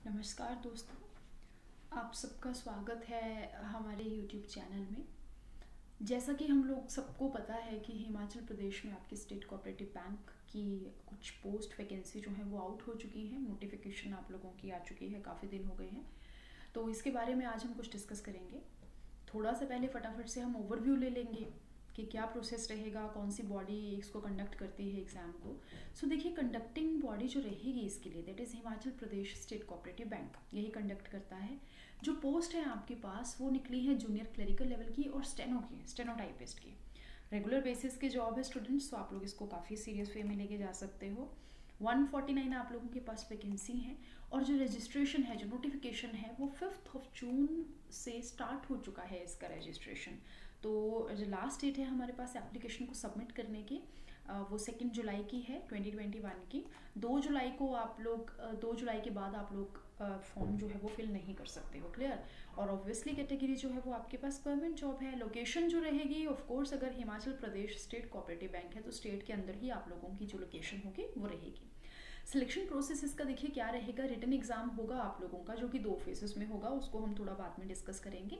नमस्कार दोस्तों, आप सबका स्वागत है हमारे YouTube चैनल में। जैसा कि हम लोग सबको पता है कि हिमाचल प्रदेश में आपकी स्टेट कोऑपरेटिव बैंक की कुछ पोस्ट वैकेंसी जो है वो आउट हो चुकी है। नोटिफिकेशन आप लोगों की आ चुकी है, काफ़ी दिन हो गए हैं। तो इसके बारे में आज हम कुछ डिस्कस करेंगे। थोड़ा सा पहले फटाफट से हम ओवरव्यू ले लेंगे कि क्या प्रोसेस रहेगा, कौन सी बॉडी इसको कंडक्ट करती है एग्ज़ाम को। सो देखिए, कंडक्टिंग बॉडी जो रहेगी इसके लिए that is Himachal Pradesh state cooperative bank, यही कंडक्ट करता है। जो पोस्ट है आपके पास वो निकली है जूनियर क्लरिकल लेवल की और स्टेनोटाइपिस्ट की। रेगुलर बेसिस की जॉब है स्टूडेंट्स, तो आप लोग इसको काफ़ी सीरियस वे में लेके जा सकते हो। 149 आप लोगों के पास वैकेंसी है और जो रजिस्ट्रेशन है, जो नोटिफिकेशन है वो 5 जून से स्टार्ट हो चुका है इसका रजिस्ट्रेशन। तो जो लास्ट डेट है हमारे पास एप्लीकेशन को सबमिट करने की वो 2 जुलाई की है 2021 की। 2 जुलाई को आप लोग 2 जुलाई के बाद आप लोग फॉर्म जो है वो फिल नहीं कर सकते हो। क्लियर। और ऑब्वियसली कैटेगरी जो है वो आपके पास गवर्नमेंट जॉब है। लोकेशन जो रहेगी, ऑफ कोर्स अगर Himachal Pradesh state cooperative bank है तो स्टेट के अंदर ही आप लोगों की जो लोकेशन होगी वो रहेगी। सिलेक्शन प्रोसेस इसका देखिए क्या रहेगा। रिटन एग्जाम होगा आप लोगों का, जो कि 2 फेजेस में होगा, उसको हम थोड़ा बाद में डिस्कस करेंगे।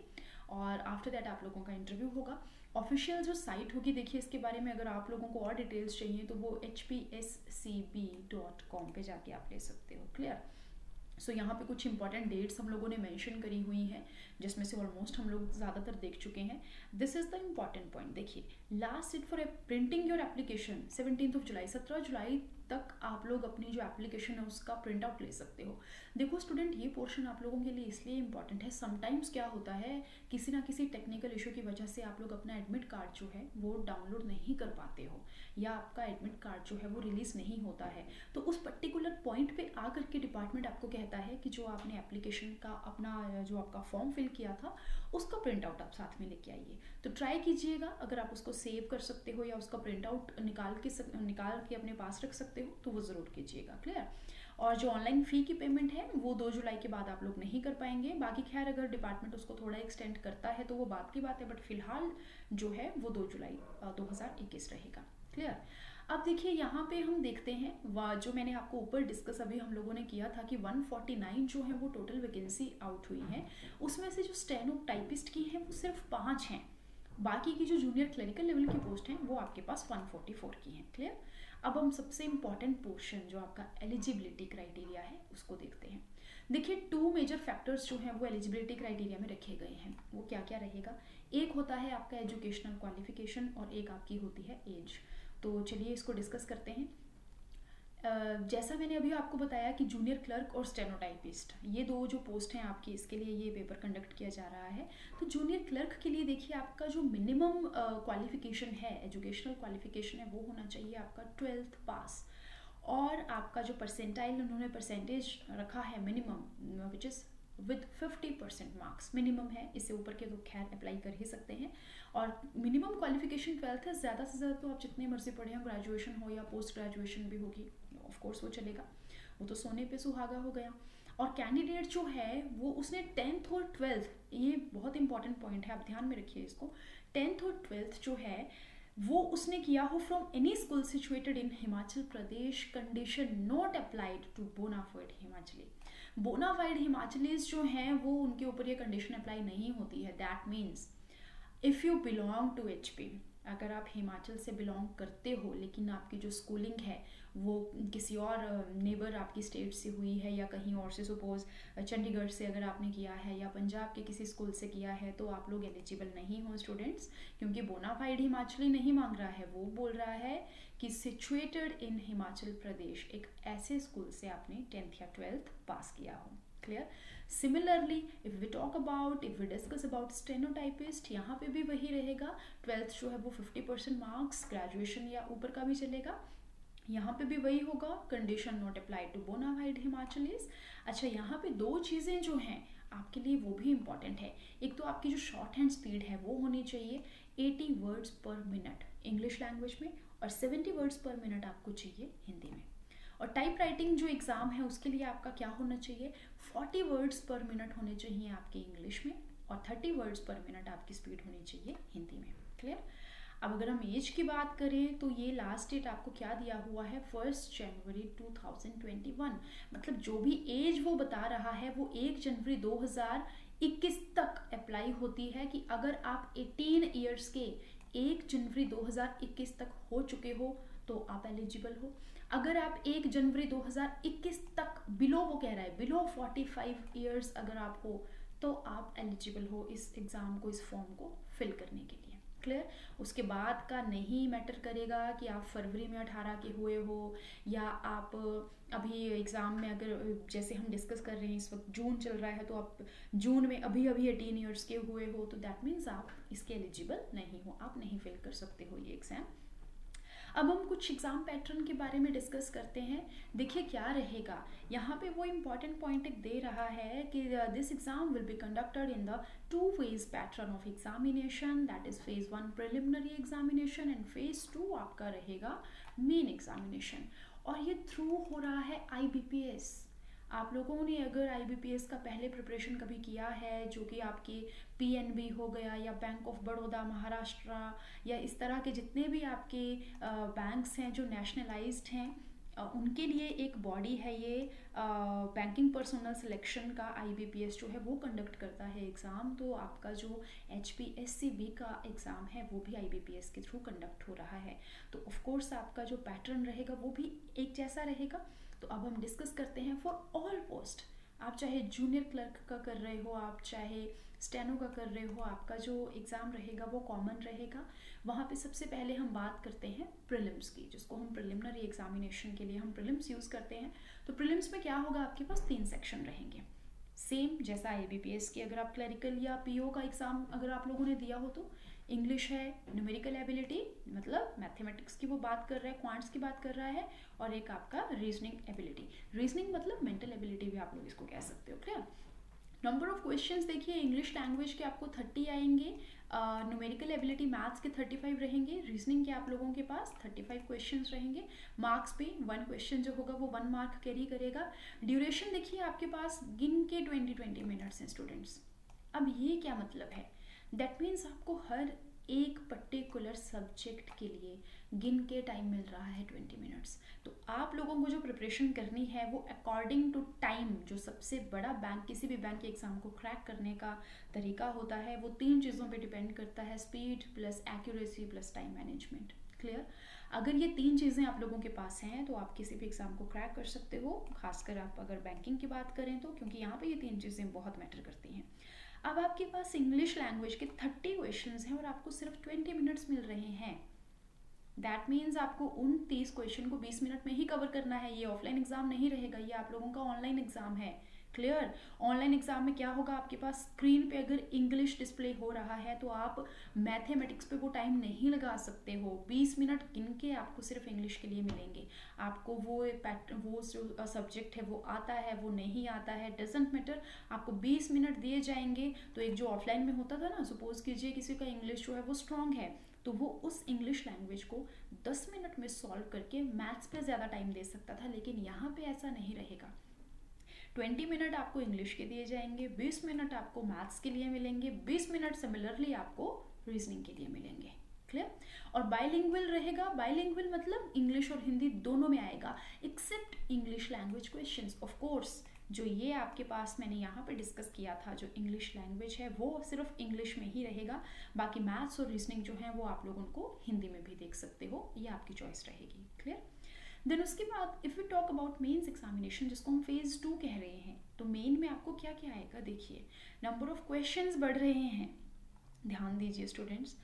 और आफ्टर दैट आप लोगों का इंटरव्यू होगा। ऑफिशियल जो साइट होगी, देखिए इसके बारे में अगर आप लोगों को और डिटेल्स चाहिए तो वो hpscb.com पे जाके आप ले सकते हो। क्लियर। सो यहाँ पे कुछ इंपॉर्टेंट डेट्स हम लोगों ने मेंशन करी हुई हैं, जिसमें से ऑलमोस्ट हम लोग ज़्यादातर देख चुके हैं। This is the important point. देखिए, last date for printing your application 17 जुलाई, 17 जुलाई तक आप लोग अपनी जो एप्लीकेशन है उसका प्रिंट आउट ले सकते हो। देखो स्टूडेंट, ये पोर्शन आप लोगों के लिए इसलिए इंपॉर्टेंट है, समटाइम्स क्या होता है, किसी ना किसी टेक्निकल इशू की वजह से आप लोग अपना एडमिट कार्ड जो है वो डाउनलोड नहीं कर पाते हो, या आपका एडमिट कार्ड जो है वो रिलीज़ नहीं होता है। तो उस पर्टिकुलर पॉइंट पे आकर के डिपार्टमेंट आपको कहता है कि जो आपने एप्लीकेशन का अपना जो आपका फॉर्म फिल किया था उसका प्रिंट आउट आप साथ में लेके आइए। तो ट्राई कीजिएगा, अगर आप उसको सेव कर सकते हो या उसका प्रिंट आउट निकाल के अपने पास रख सकते हो तो वो ज़रूर कीजिएगा। क्लियर। और जो ऑनलाइन फ़ी की पेमेंट है वो 2 जुलाई के बाद आप लोग नहीं कर पाएंगे। बाकी खैर अगर डिपार्टमेंट उसको थोड़ा एक्सटेंड करता है तो वो बात की बात है, बट फिलहाल जो है वो 2 जुलाई 2021 रहेगा। क्लियर। अब देखिए यहाँ पे हम देखते हैं जो मैंने आपको ऊपर डिस्कस अभी हम लोगों ने किया था कि 149 जो है वो टोटल वैकेंसी आउट हुई है। उसमें से जो स्टेनोटाइपिस्ट की है वो सिर्फ 5 हैं। बाकी की जो जूनियर क्लरिकल लेवल की पोस्ट हैं वो आपके पास 144 की हैं। क्लियर। अब हम सबसे इम्पॉर्टेंट पोर्शन जो आपका एलिजिबिलिटी क्राइटेरिया है उसको देखते हैं। देखिए, 2 मेजर फैक्टर्स जो हैं वो एलिजिबिलिटी क्राइटेरिया में रखे गए हैं। वो क्या क्या रहेगा, एक होता है आपका एजुकेशनल क्वालिफिकेशन और एक आपकी होती है एज। तो चलिए इसको डिस्कस करते हैं। जैसा मैंने अभी आपको बताया कि जूनियर क्लर्क और स्टेनोटाइपिस्ट, ये 2 जो पोस्ट हैं आपकी, इसके लिए ये पेपर कंडक्ट किया जा रहा है। तो जूनियर क्लर्क के लिए देखिए आपका जो मिनिमम क्वालिफिकेशन है, एजुकेशनल क्वालिफिकेशन है, वो होना चाहिए आपका 12th पास। और आपका जो परसेंटाइल उन्होंने परसेंटेज रखा है minimum, which is with 50% marks minimum है। इससे ऊपर के तो खैर अप्लाई कर ही सकते हैं। और मिनिमम क्वालिफिकेशन 12th है। ज़्यादा से ज़्यादा तो आप जितने मर्जी पढ़े हो, ग्रेजुएशन हो या पोस्ट ग्रेजुएशन भी होगी, ऑफ कोर्स वो चलेगा, वो तो सोने पे सुहागा हो गया। और कैंडिडेट जो है वो उसने 10th और 12th, ये बहुत इंपॉर्टेंट पॉइंट है, आप ध्यान में रखिए इसको, 10th और 12th जो है वो उसने किया हो from any school situated in Himachal Pradesh, condition not applied to bonafide Himachali. Bonafide Himachalis जो हैं वो उनके ऊपर ये कंडीशन अप्लाई नहीं होती है। That means if you belong to HP, अगर आप हिमाचल से बिलोंग करते हो लेकिन आपकी जो स्कूलिंग है वो किसी और नेबर आपकी स्टेट से हुई है या कहीं और से, सपोज चंडीगढ़ से अगर आपने किया है या पंजाब के किसी स्कूल से किया है, तो आप लोग एलिजिबल नहीं हो स्टूडेंट्स, क्योंकि बोनाफाइड हिमाचली नहीं मांग रहा है, वो बोल रहा है कि सिचुएटेड इन हिमाचल प्रदेश, एक ऐसे स्कूल से आपने 10th या 12th पास किया हो। Clear. Similarly if we discuss about stenotypist, यहाँ पे भी वही रहेगा। 12th जो है वो 50% मार्क्स, ग्रेजुएशन या ऊपर का भी चलेगा, यहाँ पे भी वही होगा, condition not applied to bonafide Himachalis. अच्छा, यहाँ पे 2 चीज़ें जो हैं आपके लिए वो भी इम्पॉर्टेंट है। एक तो आपकी जो शॉर्ट हैंड स्पीड है वो होनी चाहिए 80 वर्ड्स पर मिनट इंग्लिश लैंग्वेज में, और 70 वर्ड्स पर मिनट आपको चाहिए हिंदी में। और टाइप राइटिंग जो एग्ज़ाम है उसके लिए आपका क्या होना चाहिए, 40 वर्ड्स पर मिनट होने चाहिए आपके इंग्लिश में, और 30 वर्ड्स पर मिनट आपकी स्पीड होनी चाहिए हिंदी में। क्लियर। अब अगर हम एज की बात करें तो ये लास्ट डेट आपको क्या दिया हुआ है, 1 जनवरी 2021। मतलब जो भी एज वो बता रहा है वो 1 जनवरी 2021 तक अप्लाई होती है, कि अगर आप 18 ईयर्स के 1 जनवरी 2021 तक हो चुके हो तो आप एलिजिबल हो। अगर आप 1 जनवरी 2021 तक बिलो, वो कह रहा है बिलो 45 ईयर्स अगर आप हो तो आप एलिजिबल हो इस एग्ज़ाम को, इस फॉर्म को फिल करने के लिए। क्लियर। उसके बाद का नहीं मैटर करेगा कि आप फरवरी में 18 के हुए हो या आप अभी एग्ज़ाम में, अगर जैसे हम डिस्कस कर रहे हैं इस वक्त जून चल रहा है तो आप जून में अभी 18 ईयर्स के हुए हो तो दैट मीन्स आप इसके एलिजिबल नहीं हो, आप नहीं फिल कर सकते हो ये एग्ज़ाम। अब हम कुछ एग्जाम पैटर्न के बारे में डिस्कस करते हैं। देखिए क्या रहेगा यहाँ पे, वो इम्पॉर्टेंट पॉइंट एक दे रहा है कि this exam will be conducted in the 2 phase pattern of examination, that is phase 1 preliminary examination and phase 2 आपका रहेगा मेन एग्जामिनेशन। और ये थ्रू हो रहा है IBPS। आप लोगों ने अगर IBPS का पहले प्रिपरेशन कभी किया है, जो कि आपके PNB हो गया या बैंक ऑफ बड़ौदा, महाराष्ट्र या इस तरह के जितने भी आपके बैंक्स हैं जो नेशनलाइज्ड हैं, उनके लिए एक बॉडी है ये बैंकिंग पर्सोनल सिलेक्शन का, IBPS जो है वो कंडक्ट करता है एग्ज़ाम। तो आपका जो HPSCB का एग्ज़ाम है वो भी IBPS के थ्रू कंडक्ट हो रहा है। तो ऑफ कोर्स आपका जो पैटर्न रहेगा वो भी एक जैसा रहेगा। तो अब हम डिस्कस करते हैं फॉर ऑल पोस्ट। आप चाहे जूनियर क्लर्क का कर रहे हो, आप चाहे स्टेनो का कर रहे हो, आपका जो एग्ज़ाम रहेगा वो कॉमन रहेगा। वहाँ पे सबसे पहले हम बात करते हैं प्रीलिम्स की, जिसको हम प्रिलिमिनरी एग्जामिनेशन के लिए हम प्रीलिम्स यूज़ करते हैं। तो प्रीलिम्स में क्या होगा, आपके पास 3 सेक्शन रहेंगे, सेम जैसा IBPS की। अगर आप क्लरिकल या PO का एग्ज़ाम अगर आप लोगों ने दिया हो तो इंग्लिश है, न्यूमेरिकल एबिलिटी मतलब मैथमेटिक्स की वो बात कर रहा है, क्वांट्स की बात कर रहा है, और एक आपका रीजनिंग एबिलिटी। रीजनिंग मतलब मेंटल एबिलिटी भी आप लोग इसको कह सकते हो। क्लियर। नंबर ऑफ क्वेश्चंस देखिए, इंग्लिश लैंग्वेज के आपको 30 आएंगे, न्यूमेरिकल एबिलिटी मैथ्स के 35 रहेंगे, रीजनिंग के आप लोगों के पास 35 क्वेश्चंस रहेंगे। मार्क्स पे 1 क्वेश्चन जो होगा वो 1 मार्क कैरी करेगा। ड्यूरेशन देखिए आपके पास गिन के 20 मिनट्स हैं स्टूडेंट्स। अब ये क्या मतलब है, दैट मीन्स आपको हर एक पर्टिकुलर सब्जेक्ट के लिए गिन के टाइम मिल रहा है 20 मिनट्स। तो आप लोगों को जो प्रिपरेशन करनी है वो अकॉर्डिंग टू टाइम, जो सबसे बड़ा बैंक किसी भी बैंक के एग्जाम को क्रैक करने का तरीका होता है वो 3 चीज़ों पे डिपेंड करता है, speed plus accuracy plus time management. Clear. अगर ये 3 चीज़ें आप लोगों के पास हैं तो आप किसी भी एग्जाम को क्रैक कर सकते हो, खासकर आप अगर बैंकिंग की बात करें तो, क्योंकि यहाँ पे ये 3 चीज़ें बहुत मैटर करती हैं। अब आपके पास इंग्लिश लैंग्वेज के 30 क्वेश्चंस हैं और आपको सिर्फ 20 मिनट्स मिल रहे हैं। दैट मीन्स आपको उन 30 क्वेश्चन को 20 मिनट में ही कवर करना है। ये ऑफलाइन एग्जाम नहीं रहेगा, ये आप लोगों का ऑनलाइन एग्जाम है। क्लियर। ऑनलाइन एग्जाम में क्या होगा, आपके पास स्क्रीन पे अगर इंग्लिश डिस्प्ले हो रहा है तो आप मैथमेटिक्स पे वो टाइम नहीं लगा सकते हो। 20 मिनट गिन के आपको सिर्फ इंग्लिश के लिए मिलेंगे। आपको वो जो सब्जेक्ट है वो आता है वो नहीं आता है, डजेंट मैटर, आपको 20 मिनट दिए जाएंगे। तो एक जो ऑफलाइन में होता था ना, सपोज कीजिए किसी का इंग्लिश जो है वो स्ट्रॉन्ग है तो वो उस इंग्लिश लैंग्वेज को 10 मिनट में सॉल्व करके मैथ्स पे ज़्यादा टाइम दे सकता था, लेकिन यहाँ पे ऐसा नहीं रहेगा। 20 मिनट आपको इंग्लिश के दिए जाएंगे, 20 मिनट आपको मैथ्स के लिए मिलेंगे, 20 मिनट सिमिलरली आपको रीजनिंग के लिए मिलेंगे। क्लियर। और बाइलिंगुअल रहेगा, बाइलिंगुअल मतलब इंग्लिश और हिंदी दोनों में आएगा except English language questions. Of course जो ये आपके पास मैंने यहाँ पे डिस्कस किया था, जो इंग्लिश लैंग्वेज है वो सिर्फ इंग्लिश में ही रहेगा, बाकी मैथ्स और रीजनिंग जो है वो आप लोगों को हिंदी में भी देख सकते हो, ये आपकी चॉइस रहेगी। क्लियर। देन उसके बाद if you talk about mains examination, जिसको हम फेज 2 कह रहे हैं, तो मेन में आपको क्या क्या आएगा, देखिए नंबर ऑफ क्वेश्चंस बढ़ रहे हैं। ध्यान दीजिए स्टूडेंट्स,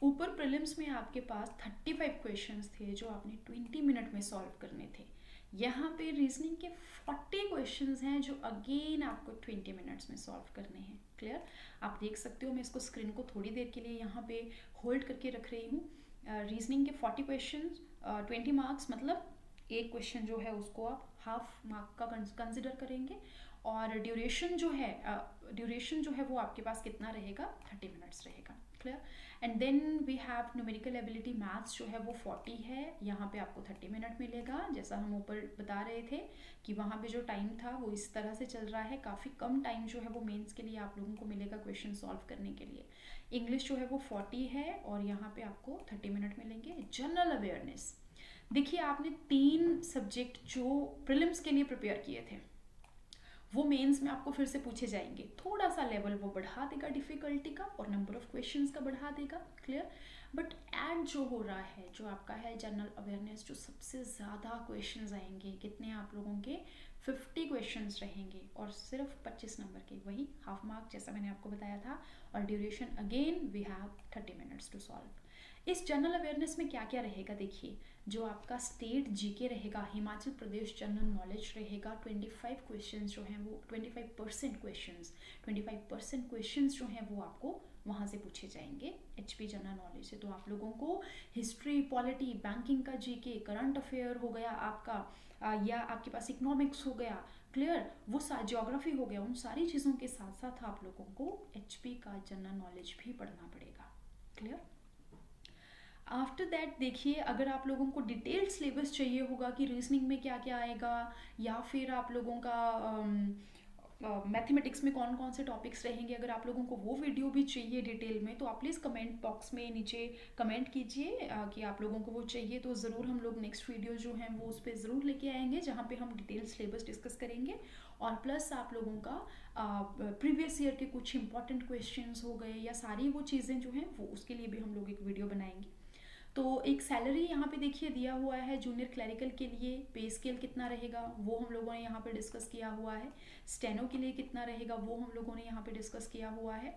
ऊपर प्रीलिम्स में आपके पास 35 क्वेश्चंस थे जो आपने 20 मिनट में सॉल्व करने थे। यहाँ पे रीजनिंग के 40 क्वेश्चंस हैं जो अगेन आपको 20 मिनट्स में सॉल्व करने हैं। क्लियर। आप देख सकते हो, मैं इसको स्क्रीन को थोड़ी देर के लिए यहाँ पे होल्ड करके रख रही हूँ। रीजनिंग के 40 क्वेश्चन 20 मार्क्स, मतलब एक क्वेश्चन जो है उसको आप हाफ मार्क का कंसिडर करेंगे। और ड्यूरेशन जो है वो आपके पास कितना रहेगा, 30 मिनट्स रहेगा। Clear. And then we have numerical ability maths जो है वो 40 है, यहाँ पे आपको 30 मिनट मिलेगा। जैसा हम ऊपर बता रहे थे कि वहाँ पे जो टाइम था वो इस तरह से चल रहा है, काफ़ी कम टाइम जो है वो मेंस के लिए आप लोगों को मिलेगा क्वेश्चन सॉल्व करने के लिए। इंग्लिश जो है वो 40 है और यहाँ पे आपको 30 मिनट मिलेंगे। जनरल अवेयरनेस, देखिए आपने 3 सब्जेक्ट जो प्रीलिम्स के लिए प्रिपेयर किए थे वो मेंस में आपको फिर से पूछे जाएंगे। थोड़ा सा लेवल वो बढ़ा देगा डिफिकल्टी का और नंबर ऑफ क्वेश्चंस का बढ़ा देगा। क्लियर। बट ऐड जो हो रहा है, जो आपका है जनरल अवेयरनेस, जो सबसे ज़्यादा क्वेश्चंस आएंगे, कितने आप लोगों के 50 क्वेश्चंस रहेंगे और सिर्फ 25 नंबर के, वही हाफ मार्क जैसा मैंने आपको बताया था। और duration again we have 30 minutes to solve. इस जनरल अवेयरनेस में क्या क्या रहेगा, देखिए जो आपका स्टेट जीके रहेगा, हिमाचल प्रदेश जनरल नॉलेज रहेगा, 25 क्वेश्चंस जो हैं वो 25% क्वेश्चंस जो हैं वो आपको वहाँ से पूछे जाएंगे एचपी जनरल नॉलेज से। तो आप लोगों को हिस्ट्री, पॉलिटी, बैंकिंग का जीके, करंट अफेयर हो गया आपका, या आपके पास इकोनॉमिक्स हो गया, क्लियर, वो ज्योग्राफी हो गया, उन सारी चीज़ों के साथ साथ आप लोगों को एचपी का जनरल नॉलेज भी पढ़ना पड़ेगा। क्लियर। आफ्टर दैट देखिए, अगर आप लोगों को डिटेल्ड सिलेबस चाहिए होगा कि रीजनिंग में क्या क्या आएगा, या फिर आप लोगों का मैथमेटिक्स में कौन कौन से टॉपिक्स रहेंगे, अगर आप लोगों को वो वीडियो भी चाहिए डिटेल में, तो आप प्लीज़ कमेंट बॉक्स में नीचे कमेंट कीजिए कि आप लोगों को वो चाहिए। तो ज़रूर हम लोग नेक्स्ट वीडियो जो है वो उस पर ज़रूर लेके आएंगे, जहाँ पे हम डिटेल सिलेबस डिस्कस करेंगे। और प्लस आप लोगों का प्रीवियस ईयर के कुछ इंपॉर्टेंट क्वेश्चंस हो गए या सारी वो चीज़ें जो हैं वो, उसके लिए भी हम लोग एक वीडियो बनाएंगे। तो एक सैलरी यहाँ पे देखिए दिया हुआ है जूनियर क्लरिकल के लिए, पे स्केल कितना रहेगा वो हम लोगों ने यहाँ पे डिस्कस किया हुआ है। स्टेनो के लिए कितना रहेगा वो हम लोगों ने यहाँ पे डिस्कस किया हुआ है।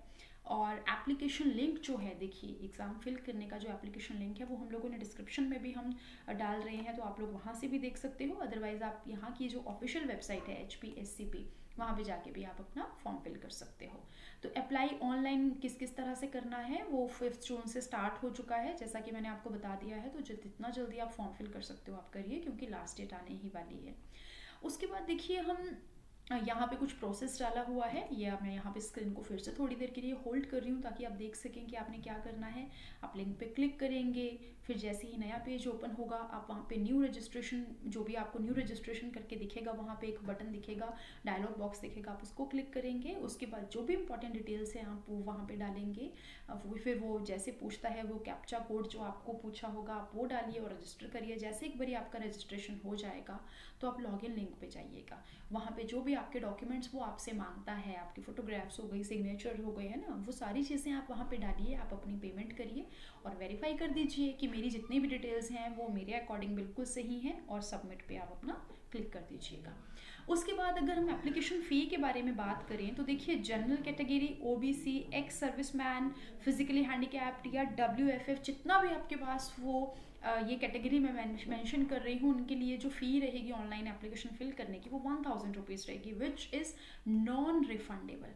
और एप्लीकेशन लिंक जो है, देखिए एग्ज़ाम फिल करने का जो एप्लीकेशन लिंक है वो हम लोगों ने डिस्क्रिप्शन में भी हम डाल रहे हैं, तो आप लोग वहाँ से भी देख सकते हो। अदरवाइज़ आप यहाँ की जो ऑफिशियल वेबसाइट है HPSCP, वहाँ पे जाके भी आप अपना फॉर्म फिल कर सकते हो। तो अप्लाई ऑनलाइन किस किस तरह से करना है वो 5 जून से स्टार्ट हो चुका है, जैसा कि मैंने आपको बता दिया है। तो जितना जल्दी आप फॉर्म फिल कर सकते हो आप करिए, क्योंकि लास्ट डेट आने ही वाली है। उसके बाद देखिए हम यहाँ पे कुछ प्रोसेस डाला हुआ है, या मैं यहाँ पे स्क्रीन को फिर से थोड़ी देर के लिए होल्ड कर रही हूँ ताकि आप देख सकें कि आपने क्या करना है। आप लिंक पे क्लिक करेंगे, फिर जैसे ही नया पेज ओपन होगा आप वहाँ पे न्यू रजिस्ट्रेशन, जो भी आपको न्यू रजिस्ट्रेशन करके दिखेगा वहाँ पे एक बटन दिखेगा, डायलॉग बॉक्स दिखेगा, आप उसको क्लिक करेंगे। उसके बाद जो भी इंपॉर्टेंट डिटेल्स हैं आप वो वहाँ पे डालेंगे। फिर वो जैसे पूछता है वो कैप्चा कोड जो आपको पूछा होगा आप वो डालिए और रजिस्टर करिए। जैसे एक बारी आपका रजिस्ट्रेशन हो जाएगा तो आप लॉगिन लिंक पे जाइएगा, वहाँ पे जो भी आपके डॉक्यूमेंट्स वो आपसे मांगता है, आपकी फोटोग्राफ्स हो गई, सिग्नेचर हो गए, है ना, वो सारी चीज़ें आप वहाँ पे डालिए, आप अपनी पेमेंट करिए और वेरीफाई कर दीजिए कि मेरी जितनी भी डिटेल्स हैं वो मेरे अकॉर्डिंग बिल्कुल सही हैं, और सबमिट पे आप अपना क्लिक कर दीजिएगा। उसके बाद अगर हम एप्लीकेशन फ़ी के बारे में बात करें तो देखिए general category, OBC, ex serviceman, physically handicapped या WFF, जितना भी आपके पास वो ये कैटेगरी में मेंशन कर रही हूँ, उनके लिए जो फ़ी रहेगी ऑनलाइन एप्लीकेशन फिल करने की वो 1000 रुपीज़ रहेगी, which is non refundable.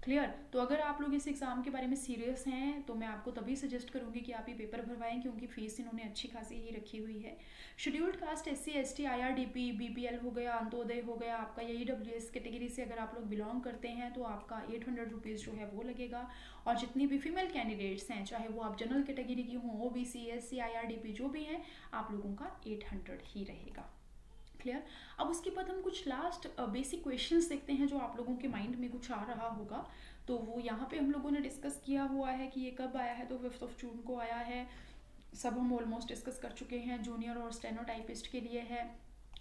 Clear. तो अगर आप लोग इस एग्ज़ाम के बारे में सीरियस हैं तो मैं आपको तभी सजेस्ट करूंगी कि आप ये पेपर भरवाएं, क्योंकि फीस इन्होंने अच्छी खासी ही रखी हुई है। Scheduled caste, SC ST, IRDP, BPL हो गया, अंत्योदय हो गया, आपका ये EWS कैटेगरी से अगर आप लोग बिलोंग करते हैं तो आपका 800 रुपीज़ जो है वो लगेगा। और जितनी भी फीमेल कैंडिडेट्स हैं, चाहे वो आप जनरल कैटेगरी की हों, OBC, SC, IRDP जो भी हैं, आप लोगों का 800 ही रहेगा। क्लियर। अब उसके बाद हम कुछ लास्ट बेसिक क्वेश्चंस देखते हैं जो आप लोगों के माइंड में कुछ आ रहा होगा। तो वो यहाँ पे हम लोगों ने डिस्कस किया हुआ है कि ये कब आया है, तो 5 जून को आया है। सब हम ऑलमोस्ट डिस्कस कर चुके हैं। जूनियर और स्टेनोटाइपिस्ट के लिए है।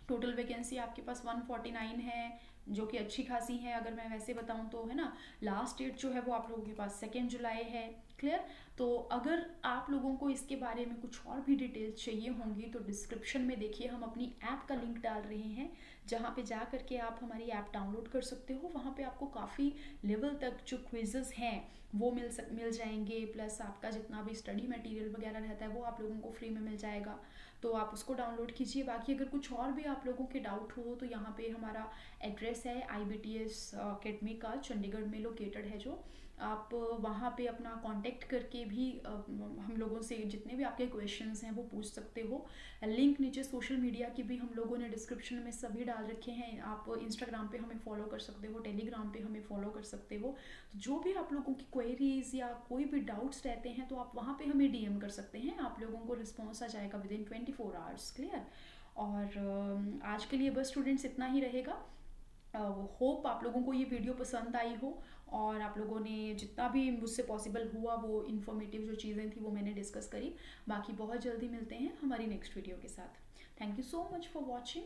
टोटल वैकेंसी आपके पास 149 है, जो कि अच्छी खासी है अगर मैं वैसे बताऊं तो, है ना। लास्ट डेट जो है वो आप लोगों के पास 2 जुलाई है। क्लियर। तो अगर आप लोगों को इसके बारे में कुछ और भी डिटेल्स चाहिए होंगी तो डिस्क्रिप्शन में देखिए हम अपनी ऐप का लिंक डाल रहे हैं, जहाँ पे जा करके आप हमारी ऐप डाउनलोड कर सकते हो। वहाँ पे आपको काफ़ी लेवल तक जो क्विजेस हैं वो मिल जाएंगे, प्लस आपका जितना भी स्टडी मटेरियल वगैरह रहता है वो आप लोगों को फ्री में मिल जाएगा, तो आप उसको डाउनलोड कीजिए। बाकी अगर कुछ और भी आप लोगों के डाउट हो तो यहाँ पे हमारा एड्रेस है IBTS अकेडमी का, चंडीगढ़ में लोकेटेड है जो, आप वहाँ पे अपना कांटेक्ट करके भी हम लोगों से जितने भी आपके क्वेश्चंस हैं वो पूछ सकते हो। लिंक नीचे सोशल मीडिया की भी हम लोगों ने डिस्क्रिप्शन में सभी डाल रखे हैं। आप इंस्टाग्राम पे हमें फॉलो कर सकते हो, टेलीग्राम पे हमें फॉलो कर सकते हो। तो जो भी आप लोगों की क्वेरीज या कोई भी डाउट्स रहते हैं तो आप वहाँ पे हमें डीएम कर सकते हैं। आप लोगों को रिस्पॉन्स आ जाएगा विद इन 24 आवर्स। क्लियर। और आज के लिए बस स्टूडेंट्स इतना ही रहेगा। होप आप लोगों को ये वीडियो पसंद आई हो और आप लोगों ने जितना भी मुझसे पॉसिबल हुआ वो इन्फॉर्मेटिव जो चीज़ें थी वो मैंने डिस्कस करी। बाकी बहुत जल्दी मिलते हैं हमारी नेक्स्ट वीडियो के साथ। Thank you so much for watching.